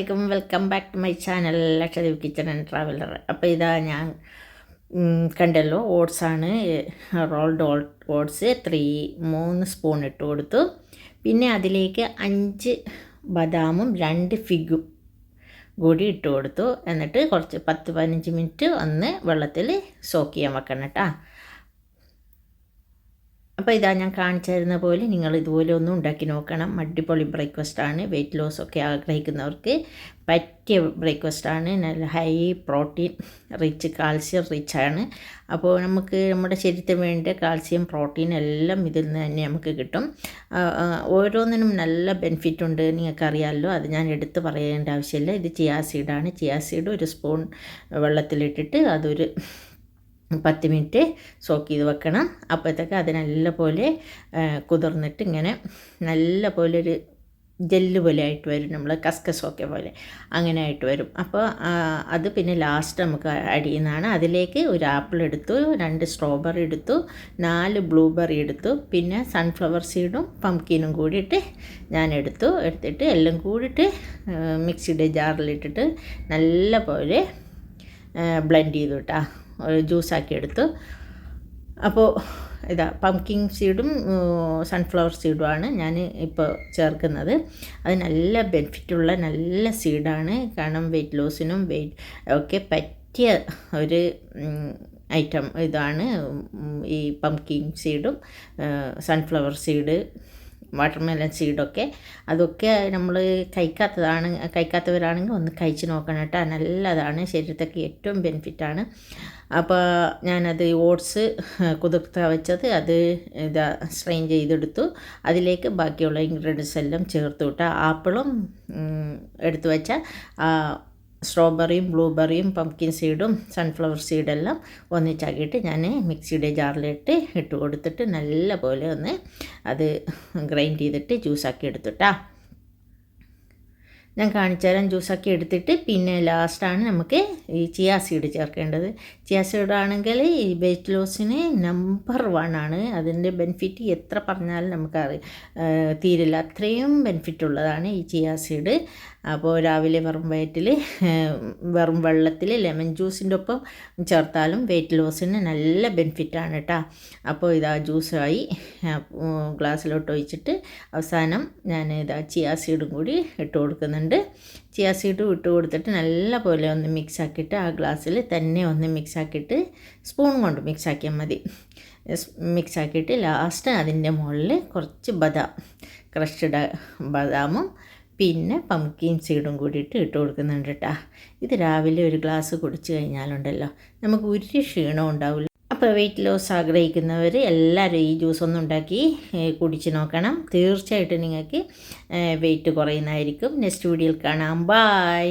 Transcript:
അസ്സലാമലൈക്കും. Welcome back to my channel Lakshadweep kitchen and traveller. അപ്പോൾ ഇതാ ഞാൻ കണ്ടല്ലോ, ഓട്സാണ്, റോൾഡ് ഓട്സ് 3 സ്പൂൺ ഇട്ട് കൊടുത്തു. പിന്നെ അതിലേക്ക് 5 ബദാമും 2 ഫിഗും കൂടി ഇട്ട് കൊടുത്തു. എന്നിട്ട് കുറച്ച് 10-15 മിനിറ്റ് ഒന്ന് വെള്ളത്തിൽ സോക്ക് ചെയ്യാൻ വെക്കണം കേട്ടോ. അപ്പോൾ ഇതാ ഞാൻ കാണിച്ചു തരുന്ന പോലെ നിങ്ങൾ ഇതുപോലെ ഒന്ന് ഉണ്ടാക്കി നോക്കണം. അടിപൊളി ബ്രേക്ക്ഫാസ്റ്റാണ്. വെയിറ്റ് ലോസ് ഒക്കെ ആഗ്രഹിക്കുന്നവർക്ക് പറ്റിയ ബ്രേക്ക്ഫാസ്റ്റാണ്. നല്ല ഹൈ പ്രോട്ടീൻ റിച്ച്, കാൽസ്യം റിച്ചാണ്. അപ്പോൾ നമുക്ക് നമ്മുടെ ശരീരത്തിന് വേണ്ട കാൽസ്യം, പ്രോട്ടീൻ എല്ലാം ഇതിൽ നിന്ന് തന്നെ നമുക്ക് കിട്ടും. ഓരോന്നിനും നല്ല ബെനിഫിറ്റ് ഉണ്ട്, നിങ്ങൾക്കറിയാമല്ലോ. അത് ഞാൻ എടുത്ത് പറയേണ്ട ആവശ്യമില്ല. ഇത് ചിയാ സീഡാണ്. ചിയാ സീഡ് 1 സ്പൂൺ വെള്ളത്തിലിട്ടിട്ട് അതൊരു 10 മിനിറ്റ് സോക്ക് ചെയ്ത് വെക്കണം. അപ്പോഴത്തേക്ക് അത് നല്ല പോലെ കുതിർന്നിട്ട് ഇങ്ങനെ നല്ല പോലെ ഒരു ജെല്ല് പോലെ ആയിട്ട് വരും, നമ്മൾ കസ്കസൊക്കെ പോലെ അങ്ങനെ ആയിട്ട് വരും. അപ്പോൾ അത് പിന്നെ ലാസ്റ്റ് നമുക്ക് ആഡ് ചെയ്യുന്നതാണ്. അതിലേക്ക് ഒരു ആപ്പിൾ എടുത്തു, 2 സ്ട്രോബെറി എടുത്തു, 4 ബ്ലൂബെറി എടുത്തു, പിന്നെ സൺഫ്ലവർ സീഡും പംകിനും കൂടിയിട്ട് ഞാൻ എടുത്തിട്ട് എല്ലാം കൂടിയിട്ട് മിക്സിയുടെ ജാറിലിട്ടിട്ട് നല്ല പോലെ ബ്ലെൻഡ് ചെയ്തു കേട്ടോ, ജ്യൂസാക്കി എടുത്തു. അപ്പോൾ ഇതാ പംകിൻ സീഡും സൺഫ്ലവർ സീഡുമാണ് ഞാൻ ഇപ്പോൾ ചേർക്കുന്നത്. അത് നല്ല ബെനിഫിറ്റുള്ള നല്ല സീഡാണ്. കാരണം വെയിറ്റ് ലോസിനും ഒക്കെ പറ്റിയ ഒരു ഐറ്റം ഇതാണ് ഈ പംകിൻ സീഡും സൺഫ്ലവർ സീഡ്, വാട്ടർമെലൺ സീഡൊക്കെ. അതൊക്കെ നമ്മൾ കഴിക്കാത്തവരാണെങ്കിൽ ഒന്ന് കഴിച്ച് നോക്കണം കേട്ടോ. നല്ലതാണ്, ശരീരത്തൊക്കെ ഏറ്റവും ബെനിഫിറ്റാണ്. അപ്പോൾ ഞാനത് ഓട്സ് കുതിർത്ത വെച്ചത് അത് സ്ട്രെയിൻ ചെയ്തെടുത്തു. അതിലേക്ക് ബാക്കിയുള്ള ഇൻഗ്രീഡിയൻസ് എല്ലാം ചേർത്ത് വിട്ടു. ആപ്പിളും എടുത്തു വെച്ച സ്ട്രോബെറിയും ബ്ലൂബെറിയും പംകിൻ സീഡും സൺഫ്ലവർ സീഡെല്ലാം ഒന്നിച്ചാക്കിയിട്ട് ഞാൻ മിക്സിയുടെ ജാറിലിട്ട് ഇട്ട് കൊടുത്തിട്ട് നല്ല പോലെ ഒന്ന് അത് ഗ്രൈൻഡ് ചെയ്തിട്ട് ജ്യൂസാക്കി എടുത്തിട്ടാ. ഞാൻ കാണിച്ചു തരാം. ജ്യൂസാക്കി എടുത്തിട്ട് പിന്നെ ലാസ്റ്റാണ് നമുക്ക് ഈ ചിയാ സീഡ് ചേർക്കേണ്ടത്. ചിയാ സീഡ് ആണെങ്കിൽ ഈ വെയിറ്റ് ലോസിന് നമ്പർ 1 ആണ്. അതിൻ്റെ ബെനിഫിറ്റ് എത്ര പറഞ്ഞാലും നമുക്ക് തീരില്ല, അത്രയും ബെനിഫിറ്റ് ഉള്ളതാണ് ഈ ചിയാ സീഡ്. അപ്പോൾ രാവിലെ വെറും വെള്ളത്തിൽ ലെമൺ ജ്യൂസിൻ്റെ ഒപ്പം ചേർത്താലും വെയിറ്റ് ലോസിന് നല്ല ബെനിഫിറ്റാണ് കേട്ടോ. അപ്പോൾ ഇതാ ജ്യൂസായി ഗ്ലാസ്സിലോട്ട് ഒഴിച്ചിട്ട് അവസാനം ഞാൻ ഇതാ ചിയാ സീഡും കൂടി ഇട്ട് കൊടുക്കുന്നുണ്ട്. ചിയാ സീഡും ഇട്ട് കൊടുത്തിട്ട് നല്ല പോലെ ഒന്ന് മിക്സാക്കിയിട്ട് ആ ഗ്ലാസ്സിൽ തന്നെ ഒന്ന് മിക്സാക്കിയിട്ട് സ്പൂൺ കൊണ്ട് മിക്സാക്കിയാൽ മതി. മിക്സാക്കിയിട്ട് ലാസ്റ്റ് അതിൻ്റെ മുകളിൽ കുറച്ച് ക്രഷ്ഡ് ബദാമും പിന്നെ പംകിൻ സീഡും കൂടിയിട്ട് ഇട്ട് കൊടുക്കുന്നുണ്ട് കേട്ടോ. ഇത് രാവിലെ ഒരു ഗ്ലാസ് കുടിച്ച് കഴിഞ്ഞാലുണ്ടല്ലോ നമുക്ക് ഒരു ക്ഷീണവും ഉണ്ടാവില്ല. അപ്പോൾ വെയിറ്റ് ലോസ് ആഗ്രഹിക്കുന്നവർ എല്ലാവരും ഈ ജ്യൂസ് ഒന്ന് ഉണ്ടാക്കി കുടിച്ച് നോക്കണം. തീർച്ചയായിട്ടും നിങ്ങൾക്ക് വെയിറ്റ് കുറയുന്നതായിരിക്കും. നെക്സ്റ്റ് വീഡിയോയിൽ കാണാം. ബൈ.